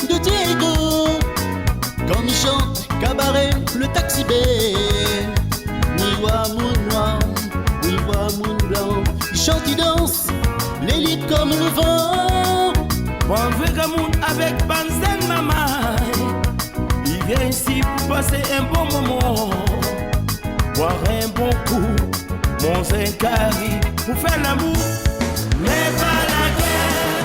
de Diego. Quand il chante cabaret, le taxi bé. Niwa moun noir, niwa moun blanc. Il chante, il danse, les litres comme le vent. Bon Vegamoun avec Banzen Mama. Il vient ici pour passer un bon moment. Boire un bon coup, mon Zenkari, pour faire l'amour, mais pas la guerre.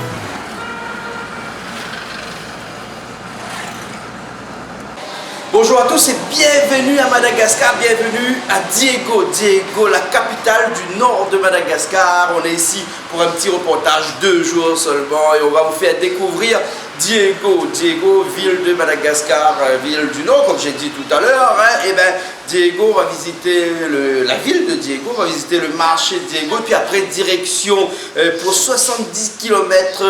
Bonjour à tous et bienvenue à Madagascar, bienvenue à Diego. Diego, la capitale du nord de Madagascar. On est ici pour un petit reportage, 2 jours seulement, et on va vous faire découvrir Diego. Diego, ville de Madagascar, ville du nord, comme j'ai dit tout à l'heure. Et ben, Diego va visiter la ville de Diego, va visiter le marché de Diego, et puis après direction pour 70 km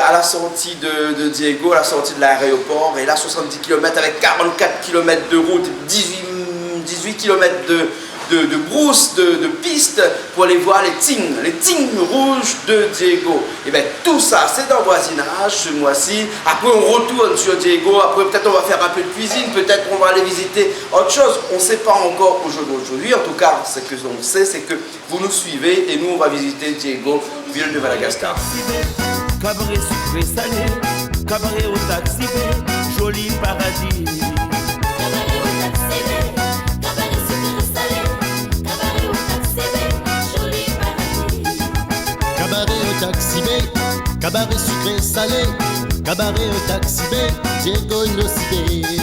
à la sortie de Diego, à la sortie de l'aéroport, et là 70 km avec 44 km de route, 18 km de brousse, de piste pour aller voir les tignes rouges de Diego. Et bien tout ça c'est dans le voisinage ce mois-ci. Après on retourne sur Diego, après peut-être on va faire un peu de cuisine, peut-être on va aller visiter autre chose. On ne sait pas encore aujourd'hui. En tout cas, ce que l'on sait, c'est que vous nous suivez et nous on va visiter Diego, ville de Madagascar. Cabaret sucré salé, cabaret au taxi, joli paradis. Cabaret sucré salé, cabaret au taxi B, Diego Inosibé.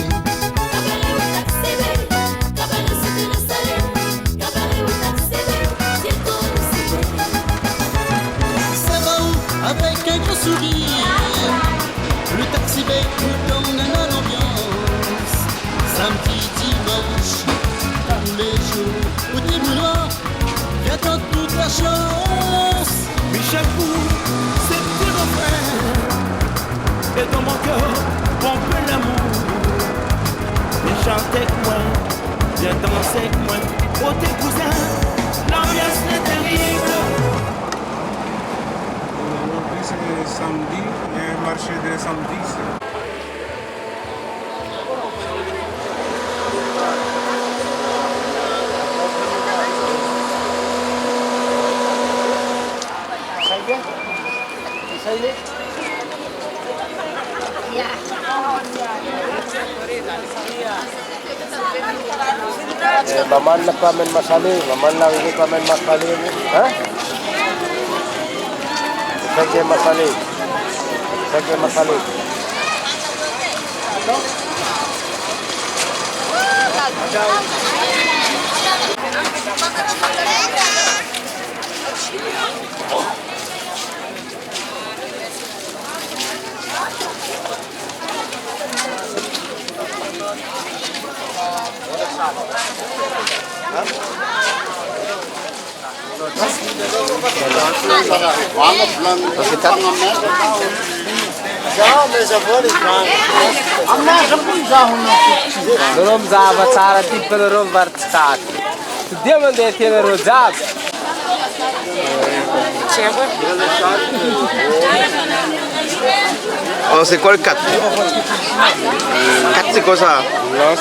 Cabaret au taxi B, cabaret sucré salé, cabaret au taxi B, Diego Inosibé. Ça va où avec un gros sourire, le taxi B nous donne un ambiance. Samedi, dimanche, tous les jours, au Dimounois, viens toute la chance. Mais chaque coup, c'est petit refrain. Et dans mon cœur, pompe l'amour. Viens chanter avec moi, viens danser avec moi. Oh tes cousins, l'ambiance est terrible. Aujourd'hui c'est samedi, il y a un marché de samedi ici. Maman na pamen masali, maman na ini pamen masali, ha? Sage masali, sage masali. Belum zabat cara tipe belum berstart. Dia mendeti merojak. Oh, c'est quoi le 4? 4 c'est quoi ça? Là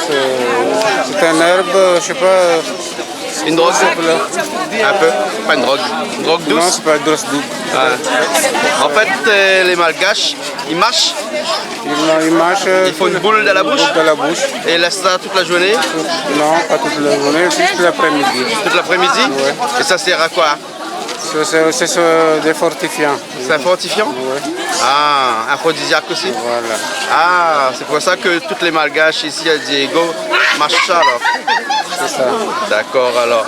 c'est un herbe, je sais pas. Une drogue? Un peu? Pas une drogue. Une drogue douce? Non, c'est pas une drogue douce. En fait, les malgaches, ils marchent. Ils marchent. Ils font une boule dans la bouche? Dans la bouche. Et ils laissent ça toute la journée? Non, pas toute la journée, juste l'après-midi. Toute l'après-midi? Ouais. Et ça sert à quoi? C'est des fortifiants. C'est un fortifiant? Ouais. Ah, aphrodisiaque aussi? Voilà. Ah, c'est pour ça que toutes les malgaches ici à Diego marchent ça alors? C'est ça. D'accord alors.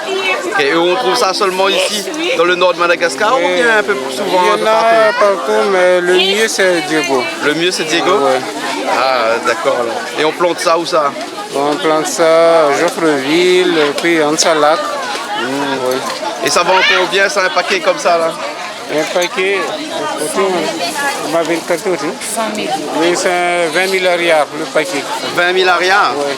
Okay. Et on trouve ça seulement ici, dans le nord de Madagascar, ou bien un peu plus souvent? Il y en a partout, mais le mieux c'est Diego. Le mieux c'est Diego? Ouais. Ah, d'accord alors. Et on plante ça où ça? On plante ça à Geoffreville, puis en Salac. Oui. Et ça vend combien, ça, un paquet comme ça là? Un paquet, on m'a vu le tout. 100 000. Oui, c'est 20 000 arias le paquet. 20 000 arias? Oui.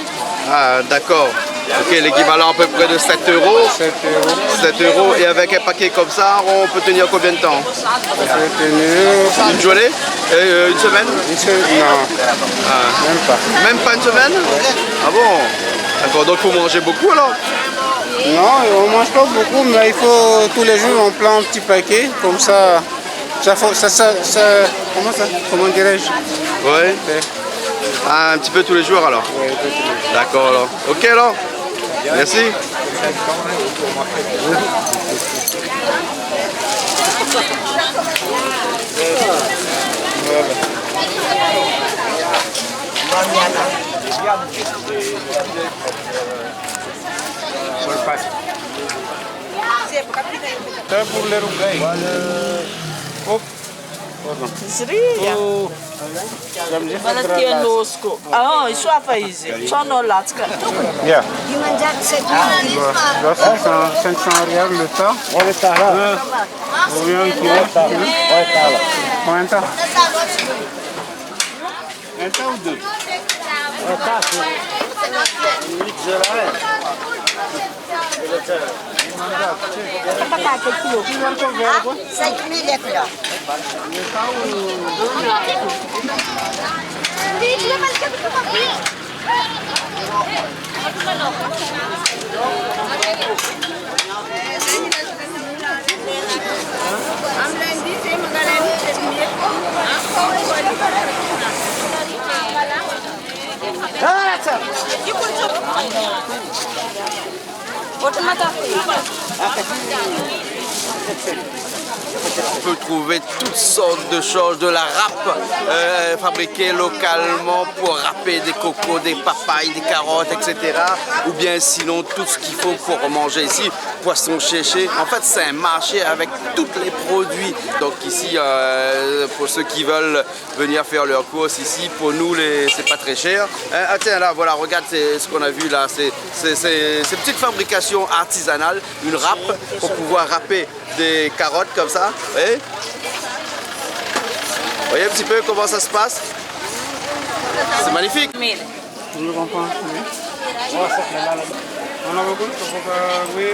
Ah, d'accord. Ok, l'équivalent à peu près de 7 euros. 7 euros. 7 euros. Et avec un paquet comme ça, on peut tenir combien de temps? Ça peut tenir Une journée? Une semaine? non, même pas. Même pas une semaine? Ah bon? D'accord, donc il faut manger beaucoup alors? Non, on mange pas beaucoup, mais il faut tous les jours on prend un petit paquet, comme ça, comment dirais-je? Oui. Ah, un petit peu tous les jours alors? Ouais, tous les jours. D'accord alors. Ok alors. Merci. Ça pour les rougailles. Oh, pardon. Oh, Wala tienosco. Ah, isso a faz. Só no latska. yeah. Là, 500 reais le temps. On est là. Combien de kilos? Combien de temps? Un temps ou deux? On peut trouver toutes sortes de choses, de la râpe fabriquée localement pour râper des cocos, des papayes, des carottes, etc. Ou bien sinon tout ce qu'il faut pour manger ici, poisson séché. En fait c'est un marché avec tous les produits. Donc ici, pour ceux qui veulent venir faire leurs courses ici, pour nous c'est pas très cher. Ah tiens là, voilà, regarde ce qu'on a vu là, c'est petite fabrication artisanale, une râpe pour pouvoir râper des carottes comme ça. Vous voyez un petit peu comment ça se passe? C'est magnifique. Je comprends. On a beaucoup de oui.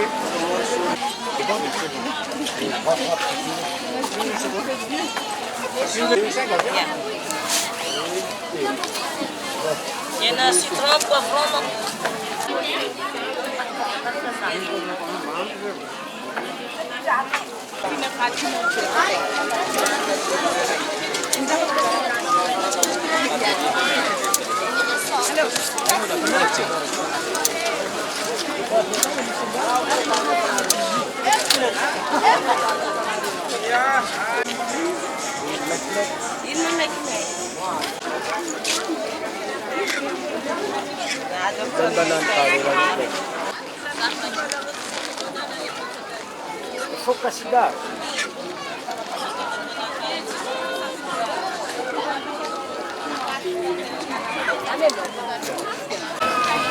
E na citron, poivron.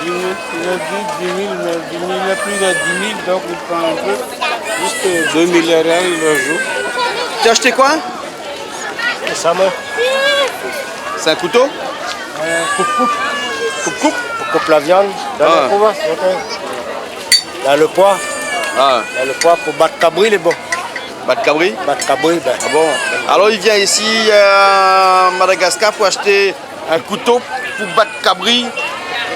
Il a dit 10 000, mais il a plus de 10 000, donc il prend un peu. Juste 2 000 reais le jour. Tu as acheté quoi? Ça me C'est un couteau? coupe pour couper la viande dans Ah. la province. Dans le poids. Ah, Dans le poids pour battre cabri, les bons. bat de cabri? Battre cabri, ben. Ah bon. Alors il vient ici à Madagascar pour acheter un couteau pour battre cabri.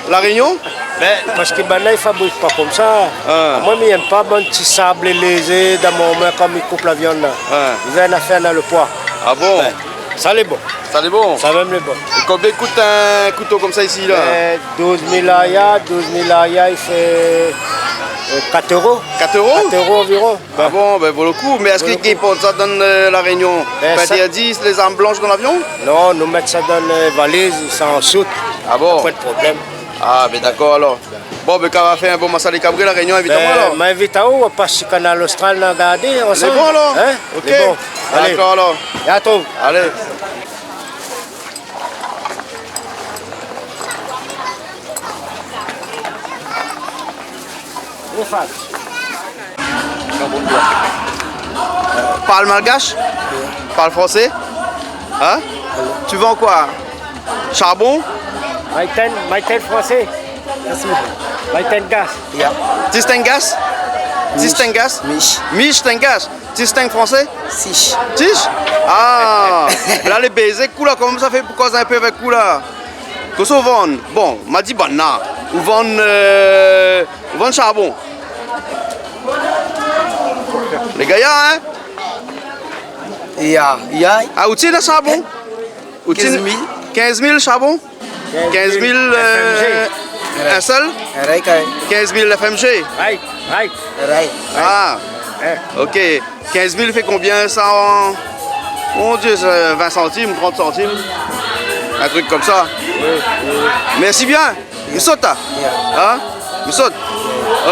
La Réunion? Mais parce que maintenant, ils ne fabriquent pas comme ça. Ah. Moi, ils n'aiment pas un petit sable lésé dans mon main comme ils coupent la viande. Là. Ah. Ils viennent à faire dans le poids. Ah bon? Ouais. Ça, les bon. Ça c'est bon. Ça, même les bons. Et combien coûte un couteau comme ça ici là? 12 000 ayas, il fait 4 euros. 4 euros? 4 euros environ. Ah bon, ben vaut le coup. Mais est-ce qu'ils portent ça dans la Réunion? Ben, Pas ça- interdit les armes blanches dans l'avion? Non, nous mettons ça dans les valises, ça en soute. Ah bon? Pas de problème. Ah ben d'accord alors. Bon, ben quand on va faire un bon masala cabri la Réunion, évidemment alors. Mais invite à où on passe sur le canal austral, on regarde ensemble. C'est bon alors? Hein? Ok. C'est bon. Allez. D'accord alors. Et à toi. Allez. Parle malgache? Parle français? Hein? Tu vends quoi? Charbon? Maïten français. Tengas. Ja. Tistengas? Tistengas? Mich. Mich Tengas? Tisteng français? Sich. Tige? Ah! Là, les baisers, cool, là, comment ça fait pour causer un peu avec cool, là? Qu'est-ce qu'on vend? Bon, m'a dit bon, là. On vend charbon. Les gars, hein? Ja. Ja. Ah, où tu es le charbon? 15 000. 15 000 charbon? 15 000 un seul? Rijk. 15 000 FMG? Right. Rijk. Ah, ok. 15 000 fait combien ça en... Mon Dieu, c'est 20 centimes, 30 centimes. Un truc comme ça. Merci bien. Il saute là. Hein? Il saute.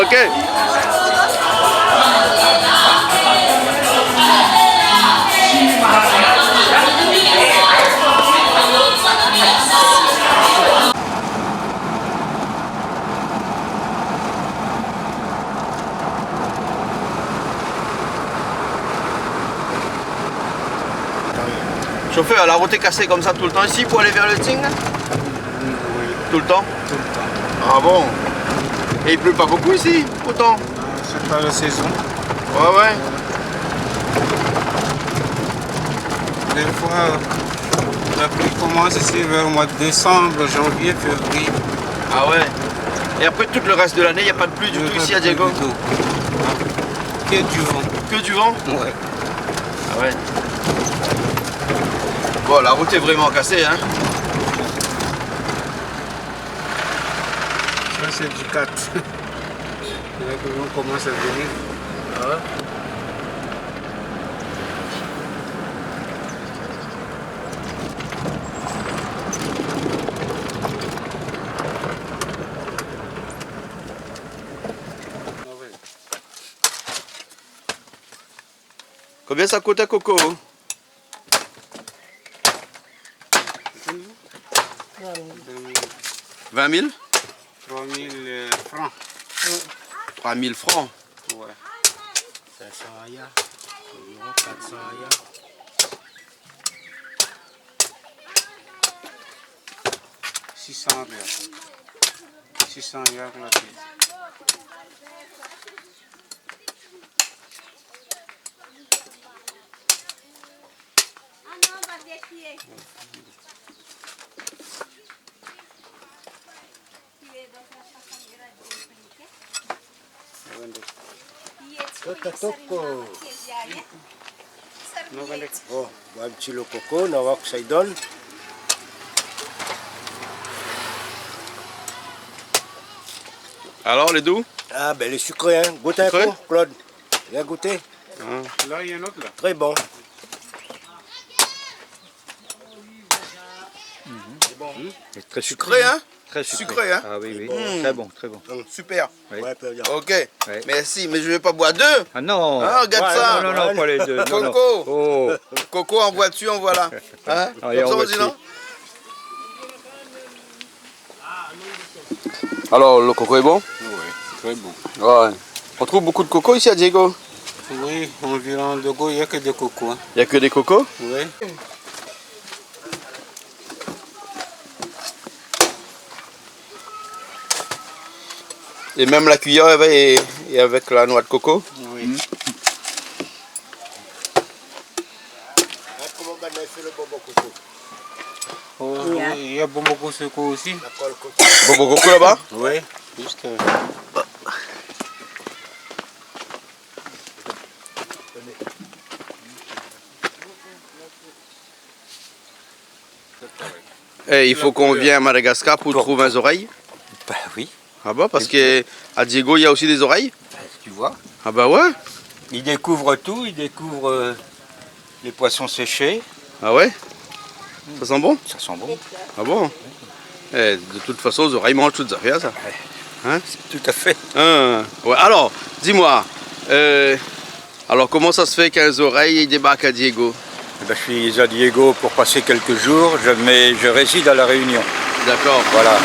Ok. Chauffeur, la route est cassée comme ça tout le temps ici pour aller vers le Ting? Tout le temps? Tout le temps. Ah bon? Et il pleut pas beaucoup ici, autant? C'est pas la saison. Ouais. Des fois, la pluie commence ici vers le mois de décembre, janvier, février. Ah ouais? Et après tout le reste de l'année, il n'y a pas de pluie du tout ici à Diego? Du tout. Que du vent. Que du vent? Ouais. Ah ouais. Bon, la route est vraiment cassée, hein? Ça, c'est du 4. Là que l'on commence à venir. Ah ouais? Combien ça coûte un coco? 20 000? 3 000 francs. 3 000 francs? Ouais. 500 aya. 400 aya. 600 rials. 600 rials la pièce. Oh, un petit le coco, on va que ça y donne. Alors, les doux? Ah ben les sucrés, hein. Goûte un Sucré? coup, Claude. Viens goûter. Là, il y a un autre là. Très bon. C'est très Sucré, hein? Très Sucré, hein? Ah oui, oui. Très bon, très bon. Super. Oui. Ouais, peut bien. Ok. Ouais. Merci, mais je vais pas boire deux. Ah non. Ah, regarde Ouais, ça. Non, non, pas les deux. Non, non. Coco. Oh. Coco en voiture, en voilà. Hein? Allez, Comme ça, en on dit voici. non? Alors, le coco est bon? Oui, très bon. Ouais. On trouve beaucoup de coco ici à Diego? Oui, environ de go, il n'y a que des cocos. Hein. Il n'y a que des cocos? Oui. Et même la cuillère et avec la noix de coco? Oui. Comment on a fait le bobo coco? Oh, oui, il y a beaucoup de secours aussi. La colle coco. Bobo coco là-bas? Oui, juste. Et il faut qu'on vienne à Madagascar pour trouver des oreilles? Bah oui, Ah bah parce qu'à Diego il y a aussi des oreilles? tu vois. Ah bah ouais? Il découvre tout, il découvre les poissons séchés. Ah ouais? Ça sent bon? Ça sent bon. Ah bon? Eh, de toute façon, les oreilles mangent toutes les affaires, ça. Hein? Tout à fait. Ouais. Alors, dis-moi, alors comment ça se fait qu'un oreilles débarque à Diego? Eh ben, je suis à Diego pour passer quelques jours, mais je réside à La Réunion. D'accord. Voilà.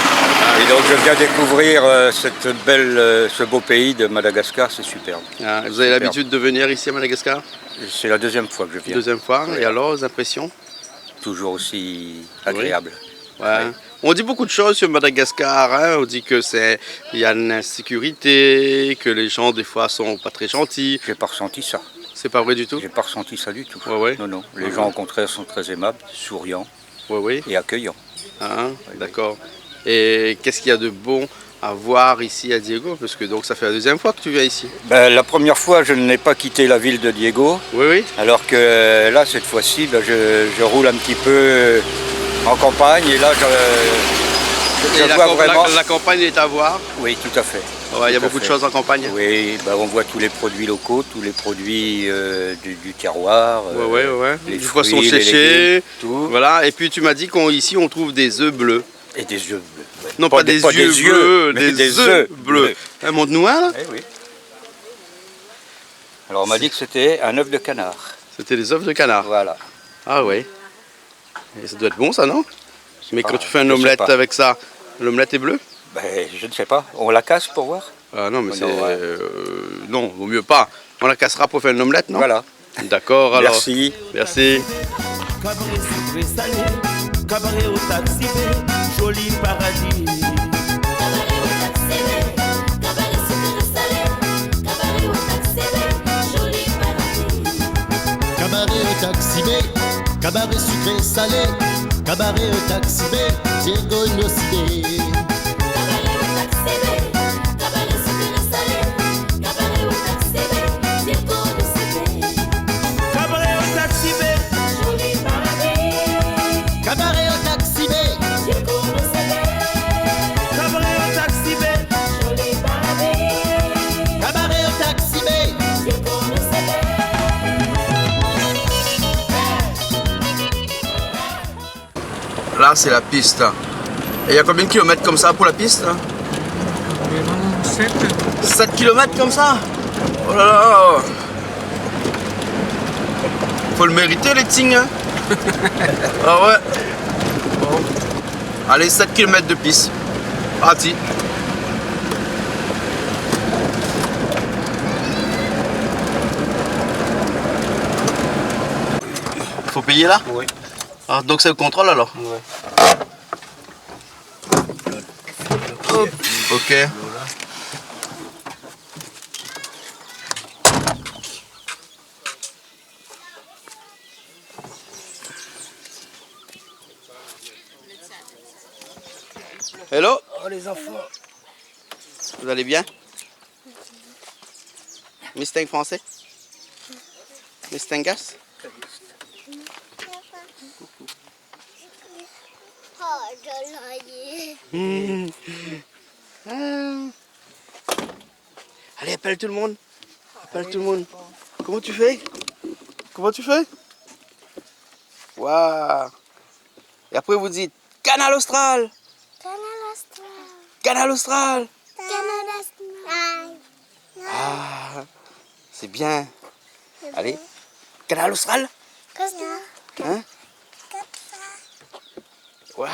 Et donc je viens découvrir ce beau pays de Madagascar, c'est superbe. Ah, vous avez l'habitude de venir ici à Madagascar? C'est la deuxième fois que je viens. Deuxième fois, et alors, les impressions? Toujours aussi agréable. Ouais. On dit beaucoup de choses sur Madagascar, hein. On dit que il y a une insécurité, que les gens des fois sont pas très gentils. J'ai pas ressenti ça. C'est pas vrai du tout? J'ai pas ressenti ça du tout. Ouais, ouais. Non, non. Les gens au contraire sont très aimables, souriants et accueillants. Hein, d'accord. Et qu'est-ce qu'il y a de bon à voir ici à Diego? Parce que donc ça fait la deuxième fois que tu viens ici. Ben, la première fois, je n'ai pas quitté la ville de Diego. Oui, oui. Alors que là, cette fois-ci, ben, je roule un petit peu en campagne et là, je vois vraiment... La campagne est à voir. Oui, tout à fait. Ouais, il y a beaucoup de choses en campagne. Oui, ben, on voit tous les produits locaux, tous les produits du terroir. Ouais. Les du fruits, poisson les séché. légumes, tout. Voilà. Et puis tu m'as dit qu'ici on trouve des œufs bleus. Et des œufs bleus. Ouais. Non, pas des yeux bleus, mais des œufs bleus. Hein, montre-nous un là. Eh oui. Alors on m'a dit que c'était un œuf de canard. C'était des œufs de canard. Voilà. Ah ouais. Et ça doit être bon ça, non? Mais quand tu fais un je sais omelette pas. avec ça, l'omelette est bleue? Ben, je ne sais pas. On la casse pour voir? Ah non, mais c'est... Non, ouais. non, vaut mieux pas. On la cassera pour faire une omelette, non? Voilà. D'accord, alors. Merci. Merci. Cabaret sucré salé, cabaret au taxi, joli paradis. Cabaret au taxi, cabaret sucré salé, cabaret au taxi, joli paradis. Cabaret au taxi B, cabaret sucré salé, cabaret au taxi B, Diego Nosibé. Cabaret au taxi, cabaret sucré salé, cabaret au taxi, Diego Nosibé. Cabaret au taxi, Joli paradis, Cabaret au taxi B, Diego Nosibé. cabaret au taxi, Joli paradis, cabaret au taxi B. Diego Nosibé. Là, c'est la piste. Et il y a combien de kilomètres comme ça pour la piste? 7 kilomètres comme ça? Oh là là! Faut le mériter les tignes, hein? Ah ouais. Bon. Allez, 7 km de piste. Parti. Faut payer là? Oui. Ah, donc c'est le contrôle alors? Oui. Hop. Ok. Hello? Oh les enfants. Vous allez bien? Mustang français? Mustangas? Allez, appelle tout le monde. Appelle tout le monde. Comment tu fais? Comment tu fais? Waouh! Et après vous dites Canal Austral! Canal Austral! Ah, c'est bien. Allez, Canal Austral? Hein? Waouh!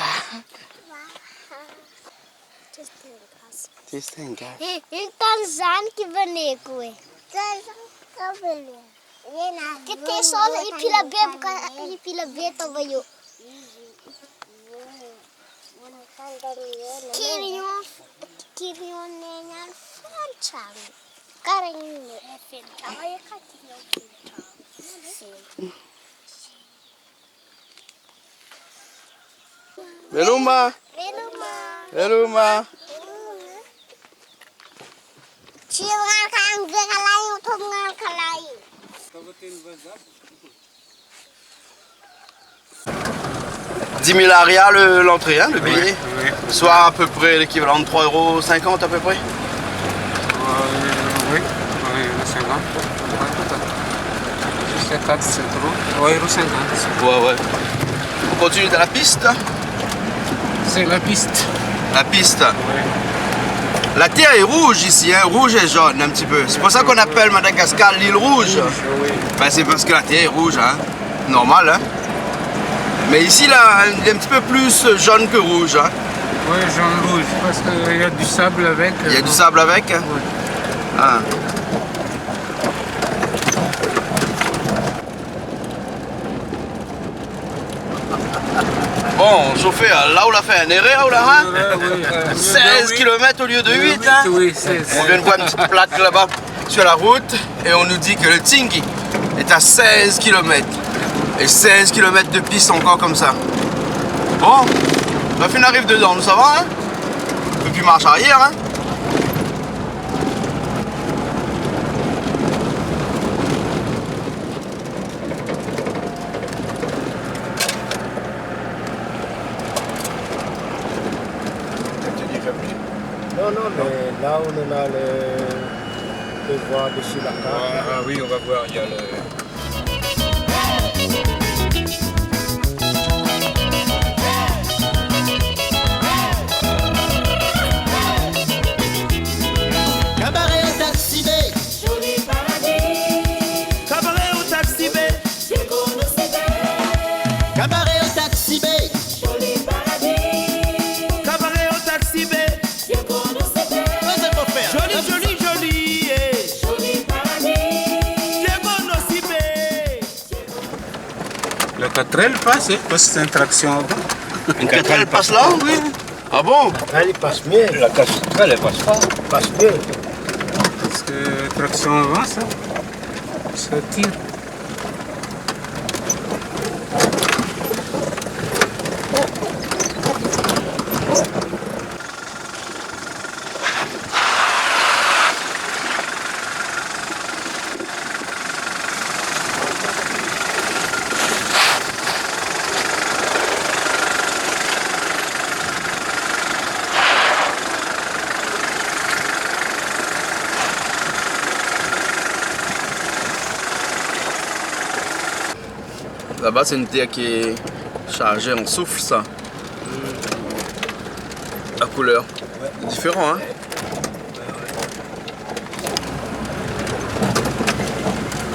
Mustangas. Tanzan que boneco, ué. Que tem só e pila B, porque pila B tava eu. Queriam nem a fancham. Carinho é fancham, aí Beluma! Beluma! Chiwangan kang kalayo, tungan kalayo. 10 000 aria l'entrée, hein, le billet. Oui. Soit à peu près l'équivalent de 3,50 € à peu près. Oui, 50. Jusqu'à 4 €, 3,50 €. Ouais. On continue dans la piste. C'est la piste. La piste. Oui. La terre est rouge ici, hein, rouge et jaune un petit peu. C'est pour ça qu'on appelle Madagascar l'île rouge. Oui. Ben, c'est parce que la terre est rouge, hein. Normal, hein. Mais ici, là, il est un petit peu plus jaune que rouge, hein. Oui, jaune rouge, parce qu'il y a du sable avec. Il y a du sable avec, hein. Oui. Ah. Bon, Bon, chauffé, là on l'a fait un erreur là, hein? 16 km au lieu de 8. Hein? Oui, c'est On vient de voir une petite plaque là-bas sur la route et on nous dit que le Tingui est à 16 km. Et 16 km de piste encore comme ça. Bon, la fin arrive dedans, nous ça va, hein? On peut plus marche arrière, hein? Non, mais là on a le voir dessus la carte. Ah oui, on va voir, il y a le... Cabaret au taxi B. Joli paradis, Cabaret au taxi B. Diego no se ve. Cabaret au taxi B. Joli paradis, Cabaret au taxi B. Diego no se ve. Qu'est-ce qu'il faut faire? Joli, joli, joli. eh. Joli paradis, Diego no si B. Le 4L passe, parce que c'est une traction avant. Une 4L passe là, oui? Ah bon? Elle passe mieux, La castrelle, elle passe pas. passe mieux. Parce que traction avant, ça tire. Là-bas, c'est une terre qui est chargée en soufre, ça. La couleur. C'est différent, hein?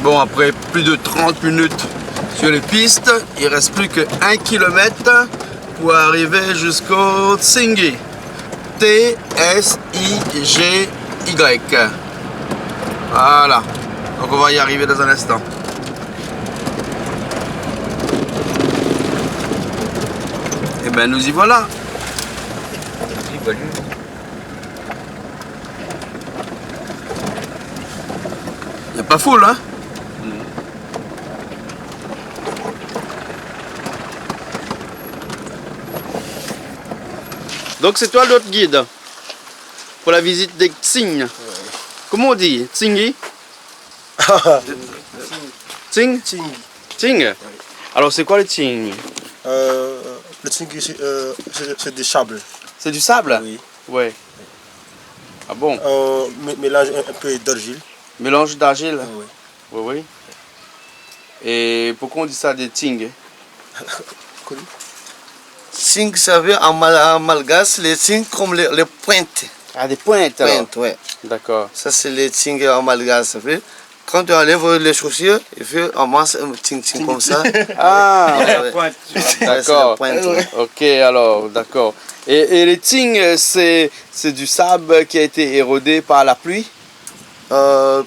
Bon, après plus de 30 minutes sur les pistes, il ne reste plus que 1 km pour arriver jusqu'au Tingui. T-S-I-G-Y. Voilà. Donc on va y arriver dans un instant. Et ben nous y voilà. Il n'y a pas foule, hein? Donc c'est toi l'autre guide pour la visite des Tsing. Comment on dit? Tsingi? Tsing? Tsing? Alors c'est quoi le Tsing? Le Tingui, c'est du sable. C'est du sable? Oui. Ouais. Ah bon? Mélange un peu d'argile. Mélange d'argile? Oui. Oui, oui. Et pourquoi on dit ça des Tsing? Cinq, ça veut en malgache, les cinq comme les pointes. Ah, des pointes alors? Pointes, ouais. D'accord. Ça, c'est les cinq en malgache, ça fait. Quand tu enlèves les chaussures, il fait en masse un ting comme ça. Ah, Ouais, d'accord. c'est la pointe, ouais. Ok, alors, d'accord. Et les Tsing, c'est du sable qui a été érodé par la pluie?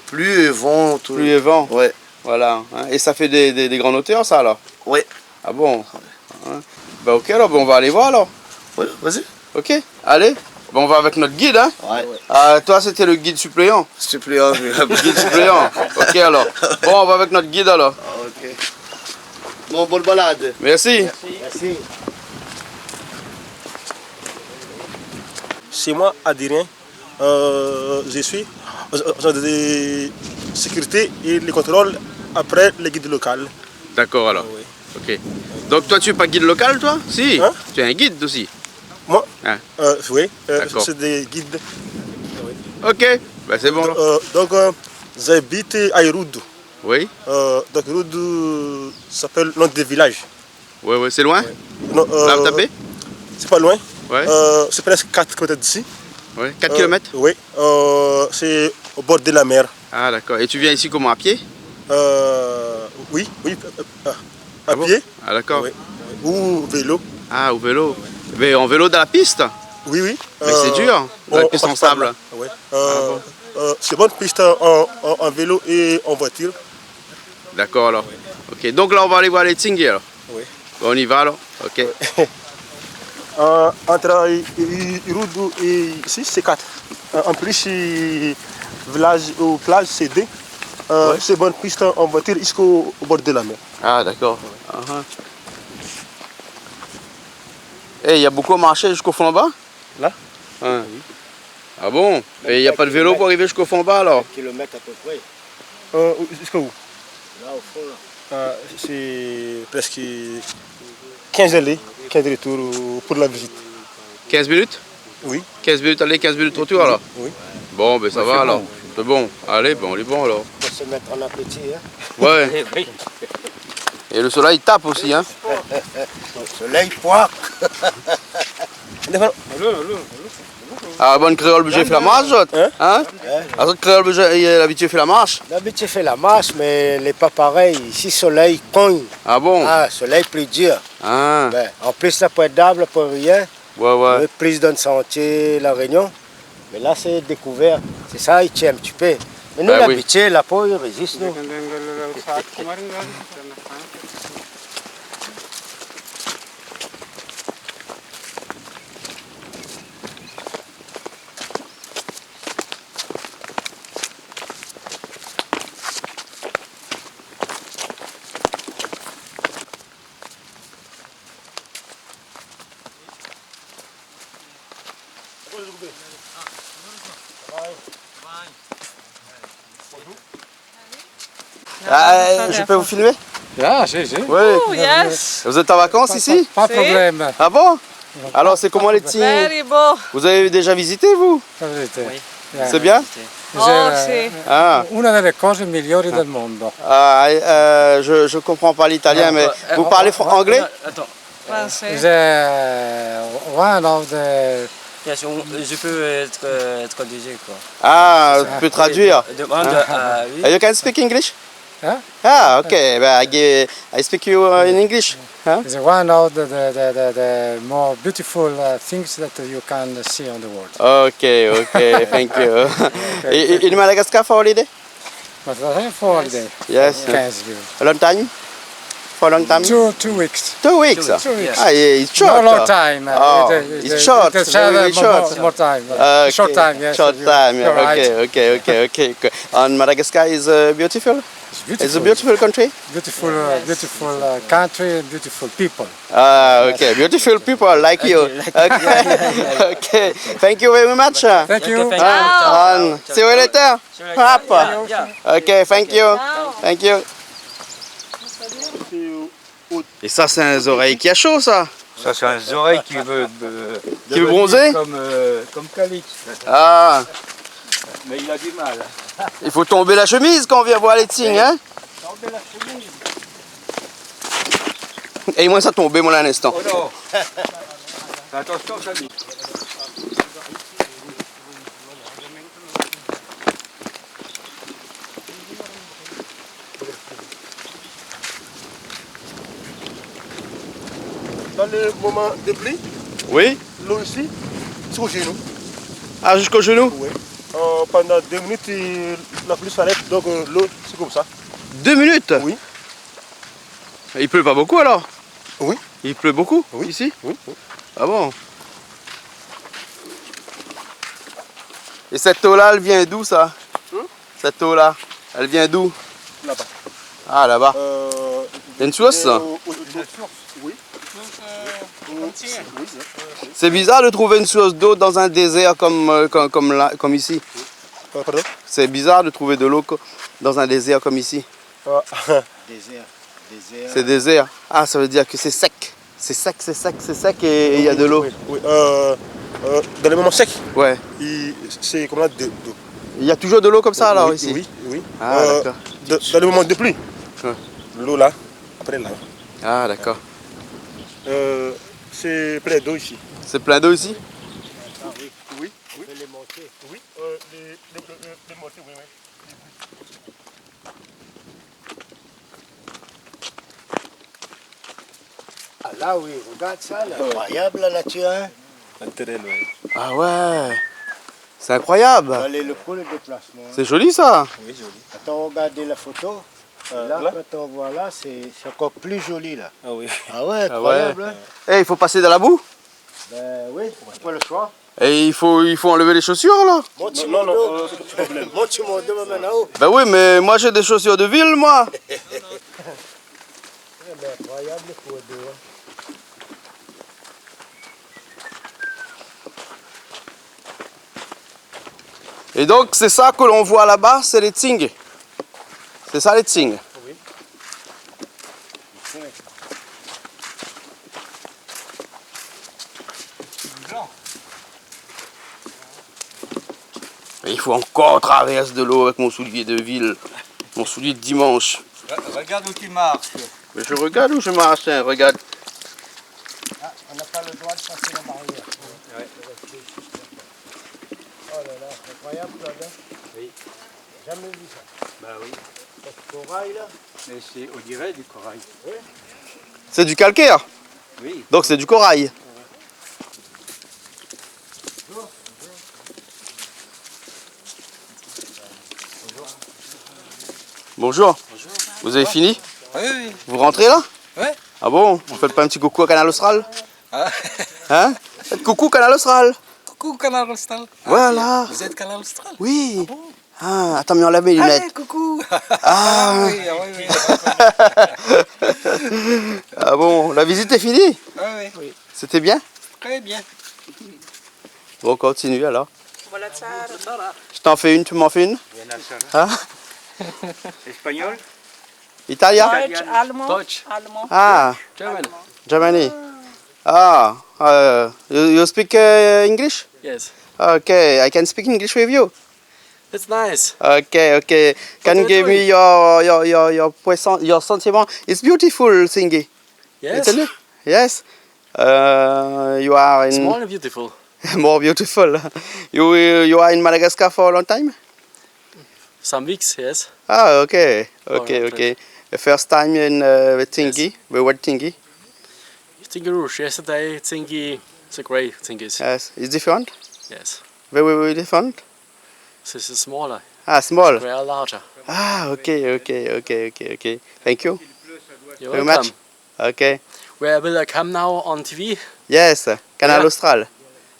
Pluie et vent, tout. Pluie et vent? Ouais. Voilà. Hein. Et ça fait des grandes hauteurs, ça, alors? Ouais. Ah bon? Hein. Bah ok, alors, bah, on va aller voir, alors. Ouais, vas-y. Ok, allez. Bah, on va avec notre guide, hein? Ouais. Ah, toi, c'était le guide suppléant? S'il te plaît, hein, Guide suppléant. Ok, alors. Bon, on va avec notre guide, alors. Ok. Bon, bonne balade. Merci. Merci. Chez moi, Adrien, je suis agent de sécurité et les contrôles après les guides locaux. D'accord, alors. Oui. Ok. Donc, toi, tu es pas guide local, toi? Si. Hein? Tu es un guide aussi. Moi, Ah. oui, D'accord. c'est des guides. Ok. Bah, c'est bon, alors. Donc, j'habite à Iroudou. Oui. Donc, Iroudou s'appelle nom des villages. Ouais, ouais, c'est loin? Non, Là, vous tapez? c'est pas loin. Ouais. C'est presque 4 km d'ici. Ouais. 4 km? Oui, c'est au bord de la mer. Ah, d'accord. Et tu viens ici comment? À pied? Oui, à Ah bon? pied. Ah, d'accord. Oui. Ou vélo. Ah, au vélo. Mais en vélo dans la piste? Oui, oui. Mais c'est dur, dans la piste en passe par sable. là. Ouais. C'est bonne piste en vélo et en voiture. D'accord, alors. Ok. Donc là, on va aller voir les Tsinghi, alors. Oui. Bon, on y va, alors. Ok. Entre Irudu et ici, c'est 4. En plus, village ou plage, c'est 2. C'est bonne piste en voiture jusqu'au bord de la mer. Ah, d'accord. Et il y a beaucoup marché jusqu'au fond bas? Là? Ah, ah bon? Et il n'y a pas de vélo pour arriver jusqu'au fond bas alors? Kilomètres à peu près. Jusqu'à où? Là, au fond, là. C'est presque 15 allées, 15 retours pour la visite. 15 minutes? Oui. 15 minutes aller, 15 minutes retour alors? Oui. Bon, ben ça va alors. C'est bon. Allez, ben on est bon alors. Pour se mettre en appétit. Hein. Ouais. Et le soleil tape aussi, hein? Le soleil poire. Ah, bonne créole, budget fait la marche, hein? Ah, créole, budget, l'habitude fait la marche? L'habitude fait la marche, mais n'est pas pareil. Ici, soleil cogne. Ah bon? Ah, soleil plus dur. Ah. Ben, en plus, là, pas d'arbre, pas rien. Ouais, ouais. Le président de Sentier, La Réunion. Mais là, c'est découvert. C'est ça, il tient un petit peu. Mais nous, Ben oui. l'habitude, la peau, il résiste, nous. Je peux vous filmer? Ah, si. Oui. Oh, yes. Vous êtes en vacances ici? Pas de problème. Ah bon? Alors c'est comment les petits? Very beau. Vous avez déjà visité vous? C'est bien? Oh, sì. Ah. Una delle cose migliori del mondo. Ah, je comprends pas l'italien, mais vous parlez anglais? Attends. Français. One of the... Je peux traduire quoi. Ah, tu peux traduire. Demande oui. You can speak English? Huh? Ah, okay. I speak you in English. Huh? It's one of the more beautiful things that you can see on the world. Okay, thank you. In Madagascar for holiday? But for holiday. Yes. 15 A long time? For a long time? 2 weeks. 2 weeks? 2 weeks. Ah, yeah, it's short. No long time. Oh, it's short. It's Very short. More time. Okay. Short time, yes. Short time, You're right. okay. And Madagascar is beautiful? It's a beautiful country? Beautiful country, beautiful people. Ah, okay. Beautiful people like you. Okay. Thank you very much. Thank you. And see you later. Papa. Okay, thank you. Thank you. Et ça, c'est un oreille qui a chaud, ça. Ça, c'est un oreille qui veut bronzer comme Calix. Ah. Mais il a du mal. Il faut tomber la chemise quand on vient voir les signes, hein? Tomber la chemise. Et moi, ça tombait, moi, à l'instant. Oh non. Fais attention, Camille. Dans les moments de pluie, Oui? l'eau ici, jusqu'au genou. Ah, jusqu'au genou? Oui. Pendant 2 minutes, la pluie s'arrête, donc l'eau, c'est comme ça. 2 minutes? Oui. Il pleut pas beaucoup alors? Oui. Il pleut beaucoup Oui. ici? Oui. Ah bon? Et cette eau-là, elle vient d'où ça? Cette eau-là, elle vient d'où? Là-bas. Ah, là-bas. Il y a une source, ça? Oui. C'est bizarre de trouver une source d'eau dans un désert comme ici. Pardon? C'est bizarre de trouver de l'eau dans un désert comme ici. Désert. C'est désert. Ah, ça veut dire que c'est sec. C'est sec et il y a de l'eau. Oui. Dans les moments secs, Ouais. c'est comme là de l'eau. Il y a toujours de l'eau comme ça alors Oui, ici? Oui. Ah, d'accord. Dans les moments de pluie, l'eau là, après là. Ah, d'accord. C'est plein d'eau ici. C'est plein d'eau ici? Oui. Les montées. Oui, les montées, oui. Ah là, oui, regarde ça, là. Incroyable la nature, hein. Ah ouais. C'est incroyable. Allez, le déplacement. C'est joli ça. Oui, joli. Attends, regardez la photo. Là, quand on voit là, c'est encore plus joli là. Ah oui. Ah ouais, incroyable. Eh, il faut passer dans la boue? Ben oui, c'est pas le choix. Et il faut enlever les chaussures là. Non, c'est pas le problème. Moi, tu m'as demandé maintenant. Ben oui, mais moi j'ai des chaussures de ville, moi. Incroyable, il faut deux. Et donc c'est ça que l'on voit là-bas, c'est les Tsing. C'est ça les Tsing. Oui. Et il faut encore traverser de l'eau avec mon soulier de ville, mon soulier de dimanche. Regarde où tu marches. Mais je regarde où je marche, hein, regarde. Ah, on n'a pas le droit de passer la barrière. Ouais. Oh là là, c'est incroyable, Claude. Oui. Jamais vu ça. Bah oui. Ce corail là. Mais c'est, on dirait du corail. Oui. C'est du calcaire, Oui. donc c'est du corail. Bonjour. Vous avez fini? Oui, oui. Vous rentrez là? Ouais. Ah bon? Vous faites pas un petit coucou à Canal Austral? Ah. Hein? Faites coucou Canal Austral. Coucou Canal Austral. Voilà. Vous êtes Canal Austral? Oui. Ah, attends, mais on lave mes lunettes. Allez, coucou. Ah. Oui, oui, oui. Ah bon, la visite est finie? Oui, oui. C'était bien? Très bien. Bon, on continue alors. Je t'en fais une, tu m'en fais une? Hein? Espagnol? Italien? Deutsch, allemand. Deutsch. Allemand. Ah, German. Germany. Ah, you speak English? Yes. Okay, I can speak English with you. It's nice. Okay, okay. Can you give me your sentiment? It's beautiful thingy. Yes. Isn't it? Yes. You are in Small and beautiful. more beautiful. You are in Madagascar for a long time? Some weeks, yes. Ah, okay, All okay, right, okay. The first time in the thingy, the word thingy. Thingy Rouge. Yesterday, Thingy, the grey Thingies. Yes, it's different. Yes. Very, very different. This is smaller. Ah, small. They are larger. Ah, okay. Thank you You're very welcome. much. Okay. Where will I come now on TV? Yes, Canal Yeah. Austral.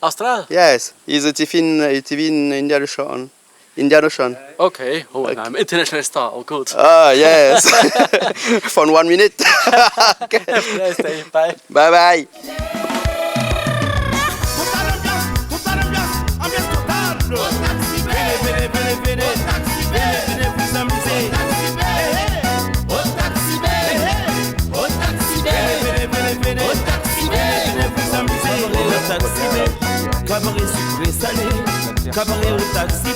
Austral? Yes, it's a TV in Indian Ocean. Indian Ocean. Okay. Oh, and I'm international star. Oh, good. Ah, yes. For 1 minute. Okay. Have a nice day. Bye. Bye bye. Cabaret sucré salé, cabaret au taxi,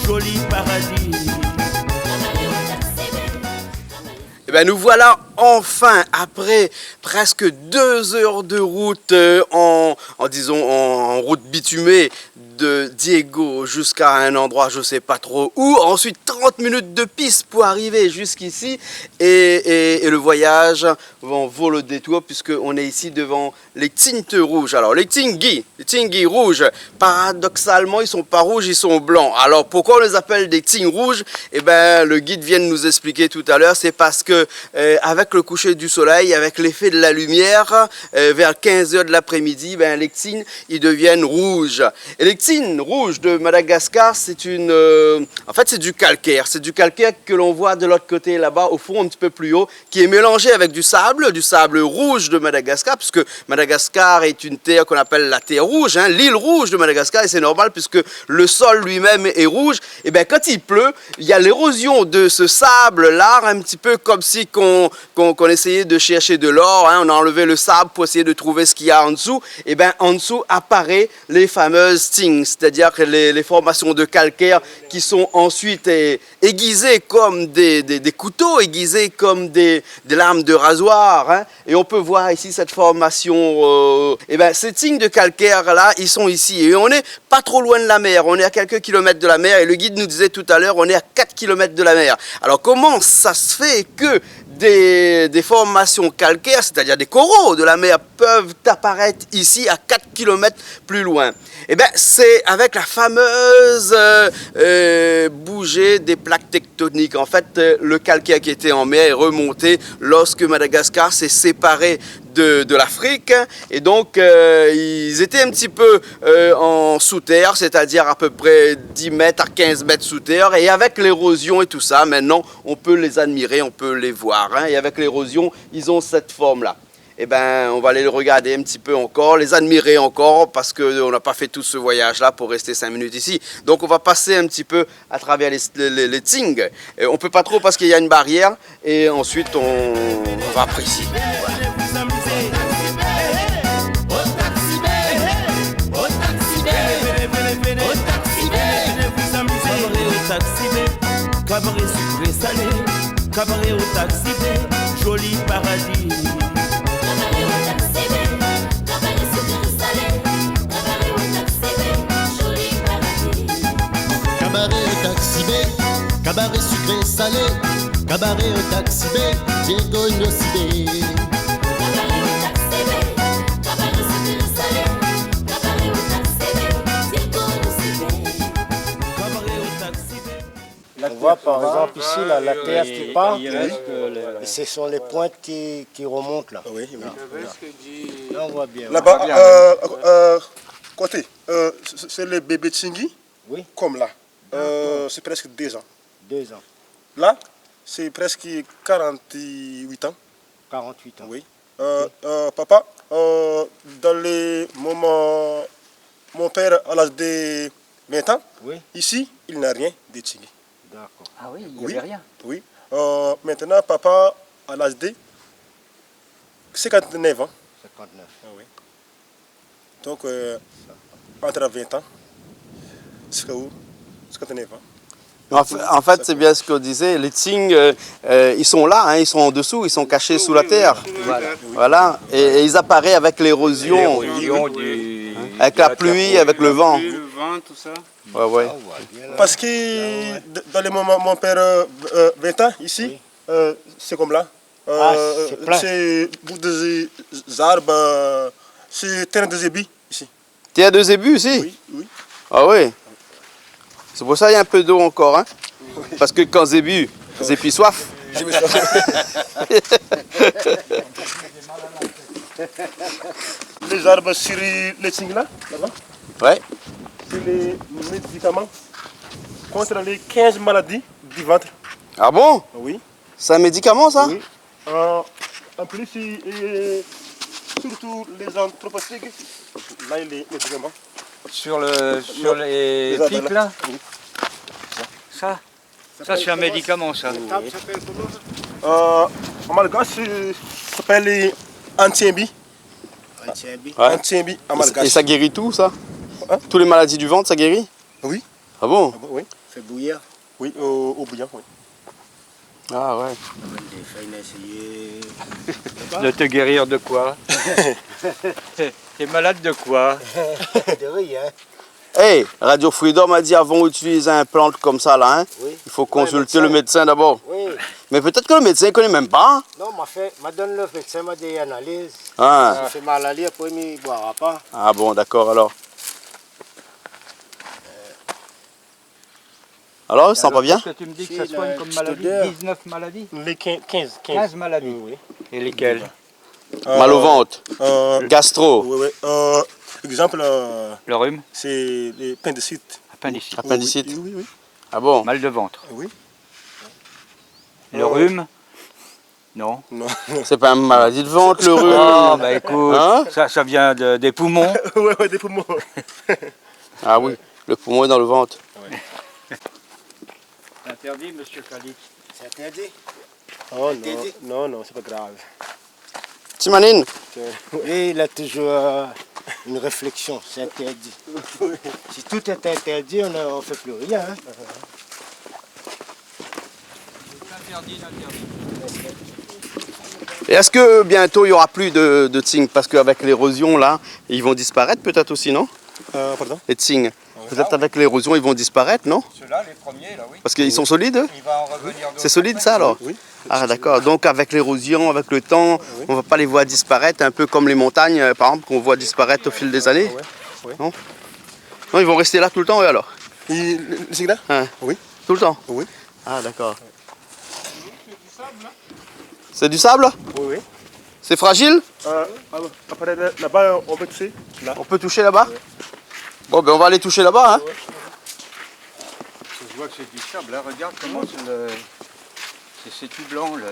joli paradis. Eh ben nous voilà enfin après presque 2 heures de route en route bitumée de Diego jusqu'à un endroit je sais pas trop où, ensuite 30 minutes de piste pour arriver jusqu'ici et le voyage en vaut le détour puisque on est ici devant les Tintes rouges. Alors les Tinguis rouges, paradoxalement ils sont pas rouges, ils sont blancs. Alors pourquoi on les appelle des Ting rouges? Eh ben le guide vient de nous expliquer tout à l'heure, c'est parce que avec le coucher du soleil, avec l'effet de la lumière, vers 15 h de l'après-midi, ben, les Tsing ils deviennent rouges. Et les Tsing rouges de Madagascar, c'est en fait c'est du calcaire. C'est du calcaire que l'on voit de l'autre côté là-bas, au fond un petit peu plus haut, qui est mélangé avec du sable rouge de Madagascar, puisque Madagascar est une terre qu'on appelle la terre rouge, hein, l'île rouge de Madagascar, et c'est normal puisque le sol lui-même est rouge. Et bien quand il pleut, il y a l'érosion de ce sable-là, un petit peu comme si qu'on essayait de chercher de l'or, hein, on a enlevé le sable pour essayer de trouver ce qu'il y a en dessous. Et bien en dessous apparaît les fameuses Tsing, c'est-à-dire les formations de calcaire qui sont ensuite aiguisées comme des couteaux, aiguisées comme des lames de rasoir, hein. Et on peut voir ici cette formation, et ben ces Tsing de calcaire là, ils sont ici et on n'est pas trop loin de la mer, on est à quelques kilomètres de la mer et le guide nous disait tout à l'heure on est à 4 km de la mer. Alors comment ça se fait que des formations calcaires, c'est-à-dire des coraux de la mer, peuvent apparaître ici à 4 km plus loin? Eh bien, c'est avec la fameuse bouger des plaques tectoniques. En fait, le calcaire qui était en mer est remonté lorsque Madagascar s'est séparé de l'Afrique. Et donc, ils étaient un petit peu en sous terre, c'est-à-dire à peu près 10 mètres à 15 mètres sous terre. Et avec l'érosion et tout ça, maintenant, on peut les admirer, on peut les voir. Hein. Et avec l'érosion, ils ont cette forme-là. Eh ben, on va aller le regarder un petit peu encore, les admirer encore, parce qu'on n'a pas fait tout ce voyage-là pour rester 5 minutes ici. Donc, on va passer un petit peu à travers les Tsing. On ne peut pas trop parce qu'il y a une barrière, et ensuite, on va apprécier. Cabaret sucré salé, cabaret au taxi, joli paradis. Cabaret au taxi, cabaret sucré salé, cabaret au taxi, joli paradis. Cabaret au taxi B, cabaret sucré salé, cabaret au taxi B, Diego Nosibé. Cabaret au taxi, cabaret sucré salé, cabaret au taxi, Diego Nosibé. Cabaret au taxi. On voit par exemple ici là, la terre qui part, et ce sont les pointes qui remontent là. Oui, oui. Là on voit bien. Là-bas, côté, c'est les bébés Tsingui, oui. Comme là. C'est presque 2 ans. 2 ans. Là, c'est presque 48 ans. 48 ans. Oui. Papa, dans les moments, mon père à l'âge de 20 ans, oui. Ici, il n'a rien de Tsingui. D'accord. Ah oui, il n'y avait rien. Oui. Maintenant, papa à l'âge de 59 ans. 59. Ah, oui. Donc, entre 20 ans, jusqu'à 59 ans. En fait, c'est bien ce qu'on disait. Les Tsing, ils sont là, hein, ils sont en dessous, ils sont cachés sous la terre. Voilà. Et ils apparaissent avec l'érosion, avec la pluie, avec le vent. Le vent, tout ça. Ouais, ouais. Parce que dans les moments, mon père, 20 ans, ici, c'est comme là. C'est bout des arbres, c'est terrain de zébi ici. Terre de zébu ici? Oui, oui. Ah oui. C'est pour ça qu'il y a un peu d'eau encore, hein? Parce que quand zébu soif. Les arbres sur les Tsing là, là-bas. Ouais. C'est les médicaments contre les 15 maladies du ventre. Ah bon? Oui. C'est un médicament, ça? Oui. En plus, surtout les anthropostiques, là, il y a les médicaments. Sur les pics là, oui. Ça c'est un médicament ça. En malgache, ça s'appelle antiembi. Antiembi en malgache. Et ça guérit tout, ça? Hein? Toutes les maladies du ventre, ça guérit? Oui. Ah bon? Oui. Fait bouillir. Oui, au bouillon, oui. Ah ouais. De te guérir de quoi? T'es malade de quoi? De rien. Hey, Radio Freedom a dit avant d'utiliser un plante comme ça là, hein, oui. Il faut consulter le médecin d'abord. Oui. Mais peut-être que le médecin ne connaît même pas. Non, m'a donné le médecin, m'a dit analyse. Ah. Il fait mal à lire, après il ne boira pas. Ah bon, d'accord alors. Alors, il sent pas bien? Tu me dis que ça soigne comme maladie, 19 maladies? Les 15 maladies. Oui. Et lesquelles? Mal au ventre, gastro. Oui, oui. Exemple, le rhume? C'est l'appendicite. Appendicite. Appendicite? Oui, oui. Ah bon? Mal de ventre? Oui. Le rhume? Non. Non. C'est pas une maladie de ventre, le rhume? Ah, bah écoute, hein? ça vient des poumons. Oui, ouais, des poumons. Ah oui, le poumon est dans le ventre. Ouais. C'est interdit, monsieur Khalid? C'est interdit? Oh non, non, c'est pas grave. Timanine? Et il a toujours une réflexion, c'est interdit. Si tout est interdit, on ne fait plus rien. Hein. Interdit. Et est-ce que bientôt il n'y aura plus de Tsing? Parce qu'avec l'érosion là, ils vont disparaître peut-être aussi, non? Pardon? Les Tsing. Peut-être avec l'érosion ils vont disparaître, non? Ceux-là, les premiers, là, oui. Parce qu'ils sont solides, eux? Il va en revenir. C'est solide ça alors? Oui. Ah d'accord, donc avec l'érosion, avec le temps, on ne va pas les voir disparaître, un peu comme les montagnes par exemple, qu'on voit disparaître au fil des années? Oui. Non? Non, ils vont rester là tout le temps, eux alors? C'est là? Hein? Oui. Tout le temps? Oui. Ah d'accord. C'est du sable? Oui, oui. C'est fragile? Après là-bas, on peut toucher. Là. On peut toucher là-bas? Bon, ben on va aller toucher là-bas. Hein. Je vois que c'est du sable, là. Regarde comment c'est tout blanc, la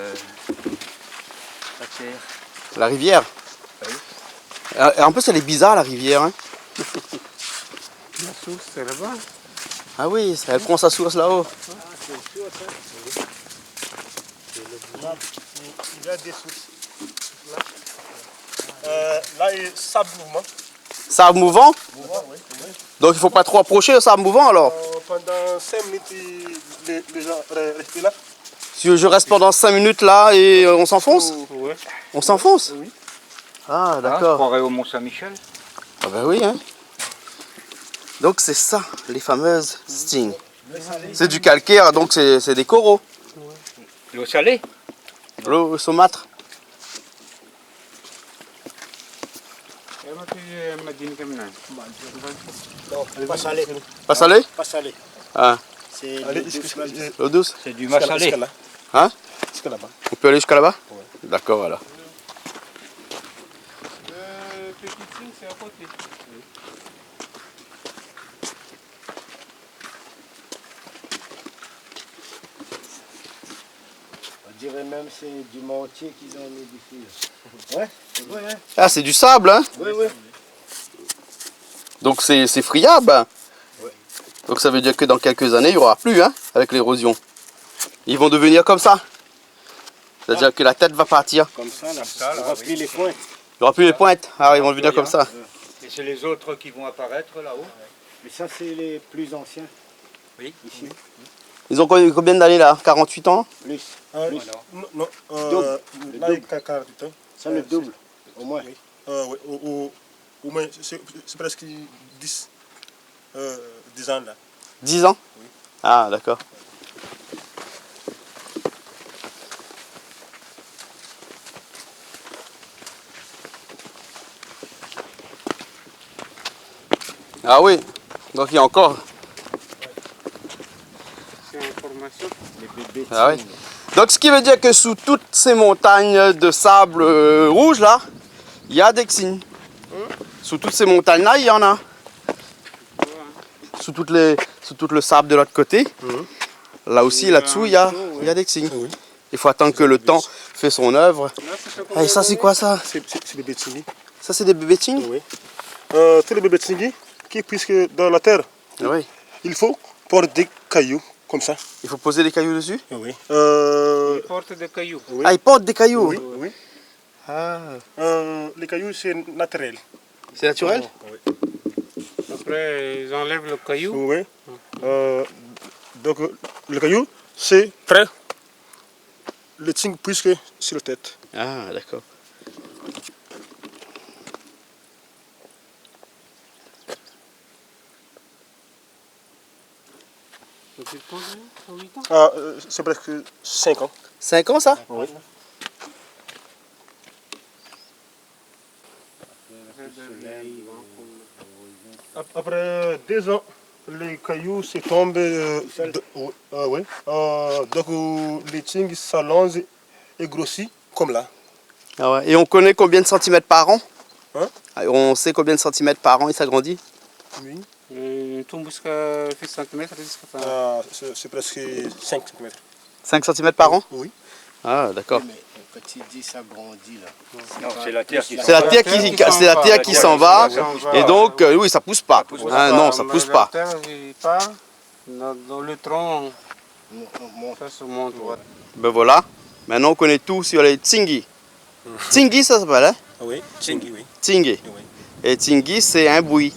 terre. La rivière? Oui. Et en plus, elle est bizarre, la rivière. Hein. La source, c'est là-bas. Ah oui, elle prend sa source là-haut. Il y a des sources. Là, il y a sable mouvement. Sable mouvant? Mouvant, oui. Donc il faut pas trop approcher le sable mouvant alors? Pendant 5 minutes, les gens restent là. Si je reste pendant 5 minutes là et on s'enfonce? Oui. On s'enfonce? Oui. Ah Je d'accord. croirais au Mont-Saint-Michel. Ah ben oui, hein. Donc c'est ça, les fameuses Sting. C'est du calcaire, donc c'est des coraux. L'eau salée? L'eau saumâtre. Non, pas salé. Pas salé? Pas salé. Ah. C'est L'eau douce? C'est du mas salé. Hein? Jusqu'à là-bas. On peut aller jusqu'à là-bas? Oui. D'accord, alors. C'est à côté. On dirait même que c'est du mortier qu'ils ont mis ici. Ouais, c'est vrai, hein? Ah, c'est du sable, hein? Oui, oui. Donc c'est friable. Hein? Ouais. Donc ça veut dire que dans quelques années, il n'y aura plus, hein, avec l'érosion. Ils vont devenir comme ça. C'est-à-dire que la tête va partir. Comme ça, là. On va plus les pointes. Il n'y aura plus les pointes. Ah, ils vont devenir comme ça. Et c'est les autres qui vont apparaître là-haut. Mais ça, c'est les plus anciens. Oui. Ici. Ils ont combien d'années là? 48 ans? Plus. Non, double. là, il y a 48 ans. Ça, le double, au moins. Oui, au moins, c'est presque 10 ans là. 10 ans? Oui. Ah, d'accord. Ah oui, donc il y a encore. C'est en formation. Les bébés. Ah oui. Donc ce qui veut dire que sous toutes ces montagnes de sable rouge là, il y a des Xing. Sous toutes ces montagnes là, il y en a. Sous tout le sable de l'autre côté, là aussi, là-dessous, il y a des Xing. Il faut attendre que le temps fait son œuvre. Et ça, c'est quoi ça? C'est des bébés Tsingui. Ça, c'est des bébés Tsing? Oui. Tous les bébés Tsingui, puisque dans la terre, Oui. il faut porter des cailloux comme ça. Il faut poser des cailloux dessus? Oui. Ils portent des cailloux. Oui. Ah, ils portent des cailloux? Oui, oui. Ah. Les cailloux, c'est naturel. C'est naturel? Oui. Après, ils enlèvent le caillou. Oui. Donc, le caillou, c'est prêt. Le Tsing puisque sur la tête. Ah, d'accord. Depuis combien? 8 ans? C'est presque 5 ans. 5 ans, ça? Oui. Après 2 ans, les cailloux se tombent. Oui. Donc les Tsing s'allongent et grossissent comme là. Ah ouais. Et on connaît combien de centimètres par an? Hein? On sait combien de centimètres par an il s'agrandit? Oui. Ils tombent jusqu'à 8 cm. C'est presque 5 cm. 5 centimètres par an? Oui. Ah, d'accord. Mais quand il dit ça grandit là. Non, c'est la terre qui C'est la terre qui s'en va. Et donc, oui, ça pousse pas. Hein, non, ça pousse pas. La terre, il part. Dans le tronc, ça se monte. Ben voilà. Maintenant, on connaît tout sur les Tsingi. Tsingi, ça s'appelle, hein? Oui, Tsingui, oui. Tsingi. Et Tsingi, c'est un bruit.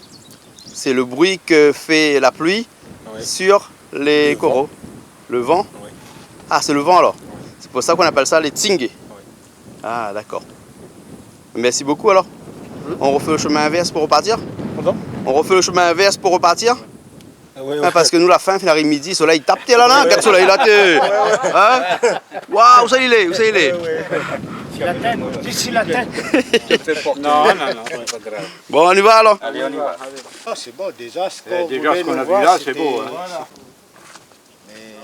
C'est le bruit que fait la pluie sur les coraux. Le vent? Oui. Ah, c'est le vent alors. C'est pour ça qu'on appelle ça les Tsingi. Ah, d'accord. Merci beaucoup alors. On refait le chemin inverse pour repartir? Pardon? On refait le chemin inverse pour repartir? Oui, Ah, parce que nous, la fin, l'après-midi, le soleil tape, t'es là, là, regarde le soleil là, t'es. Hein? Waouh, où ça il est? Où ça il est? La tête, d'ici la tête. Non, c'est pas grave. Bon, on y va alors? Allez, on y va. Ah, c'est bon, déjà ce qu'on a vu là, c'est beau. Hein. Voilà. Mais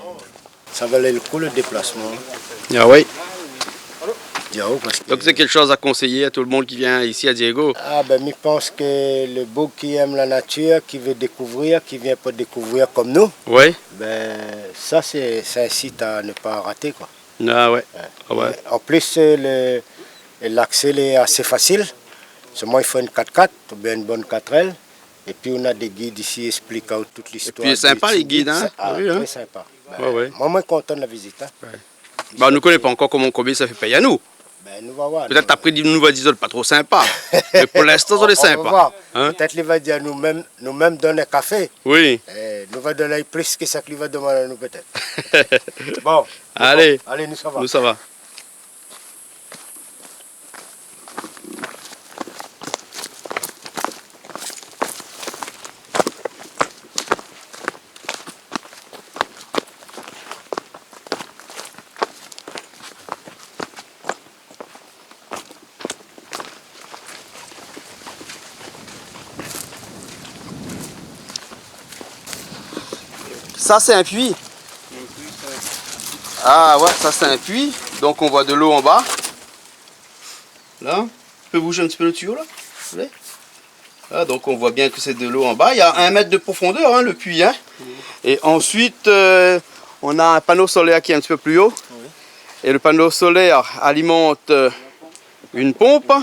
ça valait le coup le déplacement. Ah oui. Diao. Parce que... Donc c'est quelque chose à conseiller à tout le monde qui vient ici à Diego. Ah ben, je pense que le beau qui aime la nature, qui veut découvrir, qui vient pour découvrir comme nous, Oui. ben, ça c'est un site à ne pas rater, quoi. Ah ouais. Ah ouais. En plus, l'accès est assez facile. Seulement, il faut une 4x4 ou bien une bonne 4L. Et puis, on a des guides ici qui expliquent toute l'histoire. Et puis, c'est sympa les guides, hein? Ah, oui, hein? très sympa. Ben, ouais. Moi, je suis content de la visite. Hein. Ouais. Bah, on ne connaît pas encore combien ça fait payer à nous. Ben, nous va voir. Peut-être après, nous va dire pas trop sympa. Mais pour l'instant, on est sympa. Hein? Peut-être qu'il va dire nous-mêmes donner un café. Oui. Et nous va donner plus que ça qu'il va demander à nous, peut-être. Bon. Allez. Allez, nous ça va. Nous ça va. Ça c'est un puits. Ah ouais, ça c'est un puits. Donc on voit de l'eau en bas. Là, tu peux bouger un petit peu le tuyau là. Ah, donc on voit bien que c'est de l'eau en bas. Il y a 1 mètre de profondeur, hein, le puits. Hein. Et ensuite, on a un panneau solaire qui est un petit peu plus haut. Et le panneau solaire alimente une pompe.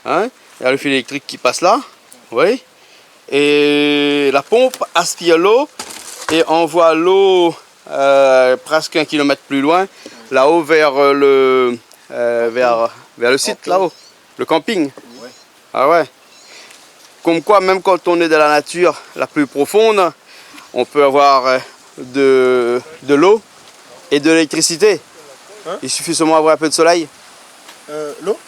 Hein. Il y a le fil électrique qui passe là. Oui. Et la pompe aspire l'eau et envoie l'eau presque 1 kilomètre plus loin, là-haut vers le site, là-haut, le camping. Ouais. Ah ouais. Comme quoi, même quand on est dans la nature la plus profonde, on peut avoir de l'eau et de l'électricité. Hein? Il suffit seulement d'avoir un peu de soleil. L'eau?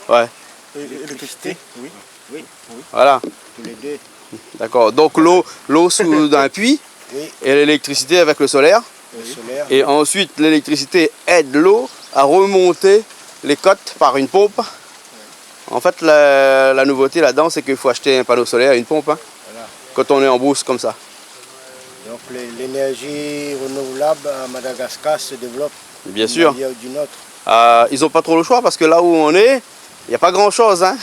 Ouais. Et l'électricité? Oui. Oui. Voilà. Tous les deux. D'accord. Donc l'eau sous un puits Oui. et l'électricité avec le solaire. Le solaire. Et ensuite, l'électricité aide l'eau à remonter les côtes par une pompe. En fait, la nouveauté là-dedans, c'est qu'il faut acheter un panneau solaire et une pompe. Hein, Voilà. quand on est en brousse comme ça. Donc l'énergie renouvelable à Madagascar se développe Bien sûr. d'une manière ou d'une autre. Ils n'ont pas trop le choix parce que là où on est, il n'y a pas grand-chose. Hein.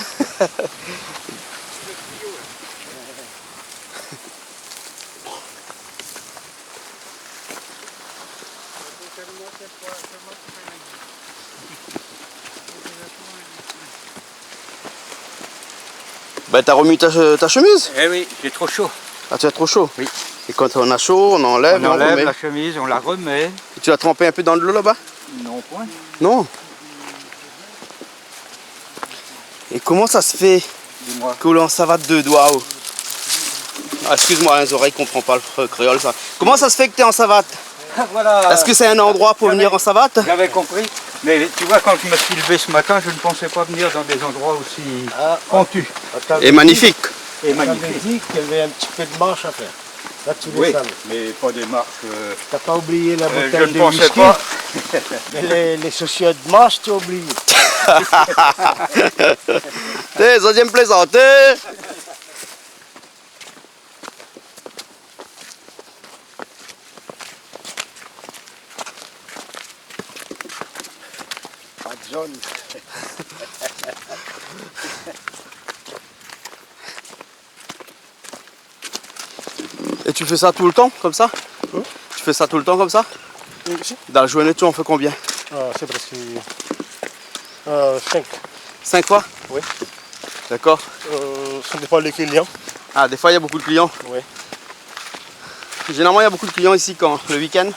Ben, t'as remis ta chemise? Eh oui, j'ai trop chaud. Ah, tu as trop chaud? Oui. Et quand on a chaud, on enlève On et on enlève remet. la chemise, on la remet. Et tu l'as trempé un peu dans de l'eau là-bas? Non, point. Non. Et comment ça se fait Dis-moi. que l'on savate 2 doigts? Oh. Ah, excuse-moi, les oreilles ne comprennent pas le créole ça. Comment ça se fait que tu es en savate? Voilà. Est-ce que c'est un endroit pour venir en savate? J'avais compris. Mais tu vois, quand je me suis levé ce matin, je ne pensais pas venir dans des endroits aussi pentus. Et magnifique. Et On magnifique. t'avait dit qu'il y avait un petit peu de marche à faire. Là, tu le Oui, savais. mais pas des marches. T'as pas oublié la je bouteille ne de pensais whisky, pas. mais les chaussures de marche, tu as oublié. T'es deuxième plaisanté. Pas de jaune. Et tu fais ça tout le temps comme ça? Tu fais ça tout le temps comme ça? Ici? Dans la journée, tu en fais combien? C'est presque 5. 5 fois? Oui. D'accord. Ça dépend des clients. Ah, des fois il y a beaucoup de clients? Oui. Généralement il y a beaucoup de clients ici quand le week-end.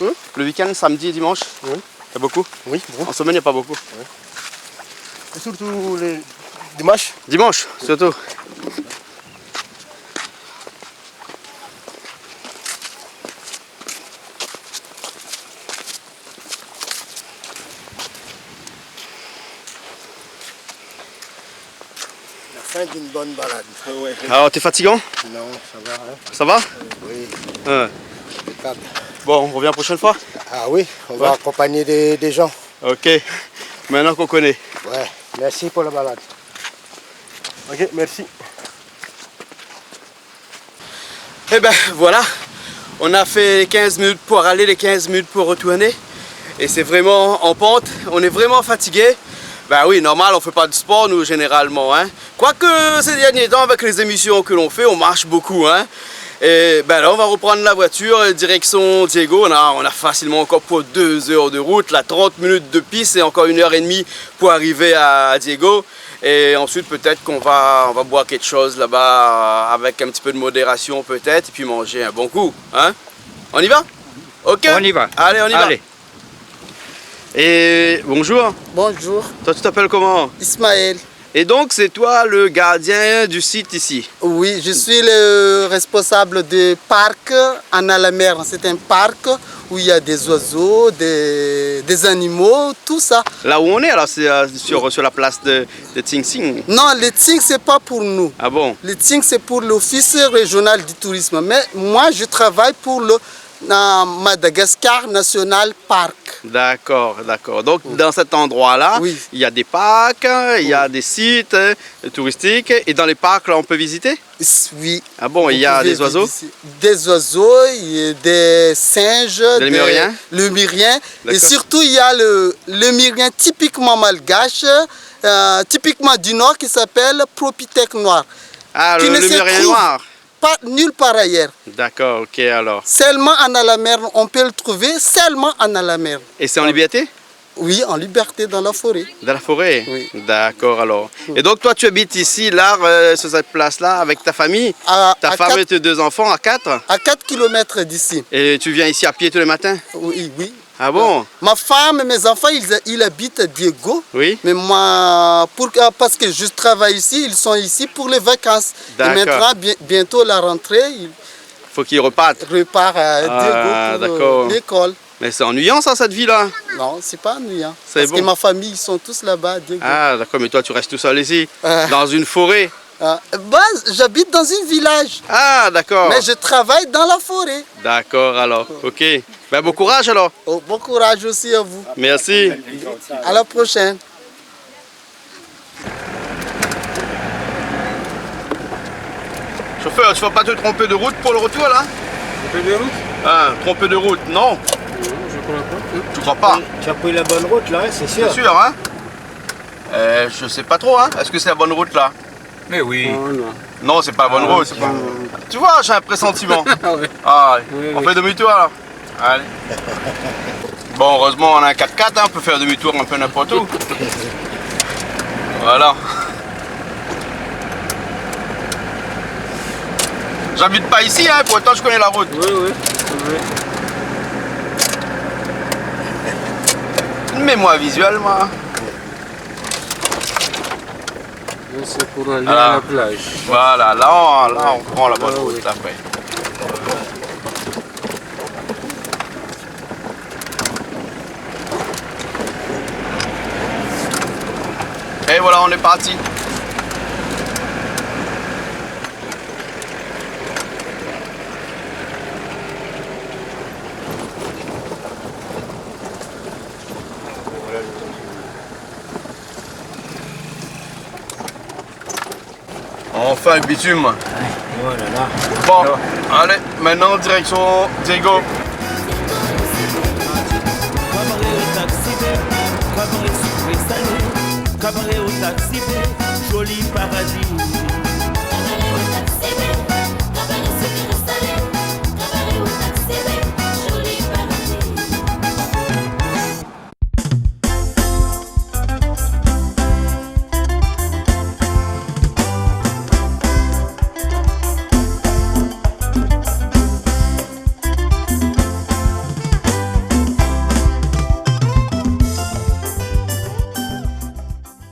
Le week-end, samedi et dimanche. Oui. Il y a beaucoup? Oui, En semaine, il n'y a pas beaucoup. Et surtout les dimanches. Dimanche, surtout. La fin d'une bonne balade. Alors, t'es fatigant? Non, ça va. Hein? Ça va? Oui. Ouais. Impeccable. Bon, on revient la prochaine fois? Ah oui, on va accompagner des gens. Ok. Maintenant qu'on connaît. Ouais. Merci pour la balade. Ok, merci. Eh ben voilà, on a fait les 15 minutes pour aller, les 15 minutes pour retourner. et c'est vraiment en pente. On est vraiment fatigué. Ben oui, normal, on fait pas de sport nous généralement. Hein. Quoique ces derniers temps, avec les émissions que l'on fait, on marche beaucoup. Hein. Et ben là, on va reprendre la voiture direction Diego. On a facilement encore pour 2 heures de route, là 30 minutes de piste et encore 1h30 pour arriver à Diego. Et ensuite peut-être qu'on va boire quelque chose là-bas avec un petit peu de modération peut-être et puis manger un bon coup. Hein. On y va? Ok. On y va. Allez, on y va. Et bonjour. Bonjour. Toi, tu t'appelles comment? Ismaël. Et donc, c'est toi le gardien du site ici? Oui, je suis le responsable du parc en Alamer. C'est un parc où il y a des oiseaux, des animaux, tout ça. Là où on est, alors c'est sur la place de Tsing Tsing? Non, le Tsing, c'est pas pour nous. Ah bon? Le Tsing, c'est pour l'Office régional du tourisme. Mais moi, je travaille pour le Madagascar National Park. D'accord, d'accord. Donc dans cet endroit-là, oui, il y a des parcs, il y a des sites touristiques. Et dans les parcs, là, on peut visiter? Oui. Ah bon, il y a des oiseaux? Des oiseaux, des singes, des lémuriens. Lémuriens. Et surtout, il y a le lémurien typiquement malgache, typiquement du Nord, qui s'appelle Propithèque noir. Ah, le lémurien noir? Pas nulle part ailleurs. D'accord, ok alors. Seulement en Alamer, on peut le trouver seulement en Alamer. Et c'est en liberté? Oui, en liberté dans la forêt. Dans la forêt? Oui. D'accord alors. Et donc toi tu habites ici, là, sur cette place-là, avec ta famille? Ta femme et tes 2 enfants, à 4? À 4 km d'ici. Et tu viens ici à pied tous les matins? Oui, oui. Ah bon? Ma femme et mes enfants, ils habitent à Diego. Oui. Mais moi, parce que je travaille ici, ils sont ici pour les vacances. Et maintenant, bientôt la rentrée, il faut qu'ils repartent. Repartent à Diego pour l'école. Mais c'est ennuyant ça, cette vie-là? Non, c'est pas ennuyant. Parce que ma famille, ils sont tous là-bas à Diego. Ah d'accord, mais toi tu restes tout seul ici, dans une forêt? J'habite dans un village. Ah d'accord. Mais je travaille dans la forêt. D'accord alors, ok. Ben, bon courage alors. Oh, bon courage aussi à vous. Merci. À la prochaine. Chauffeur, tu ne vas pas te tromper de route pour le retour là? Tromper de route? Ah, tromper de route, non? Non, je crois pas. Tu crois pas? Tu as pris la bonne route là, c'est sûr? C'est sûr, hein? Je sais pas trop, hein? Est-ce que c'est la bonne route là? Mais oui. Oh, non. Non, c'est pas la bonne route. Pas... Tu vois, j'ai un pressentiment. Oui. Ah, oui, on fait demi-tour alors. Allez. Bon, heureusement, on a un 4x4, hein, on peut faire demi-tour un peu n'importe où. Voilà. J'habite pas ici, hein, pour autant je connais la route. Oui, oui. Mets-moi visuel, moi. C'est pour aller à la plage. Voilà, là on prend la bonne route après. Et voilà, on est parti. Enfin le bitume. Voilà là. Bon, allez, maintenant direction Diego. Cabaret au taxi, joli paradis.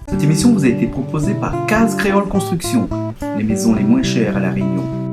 Cette émission vous a été proposée par Case Créole Construction, les maisons les moins chères à La Réunion.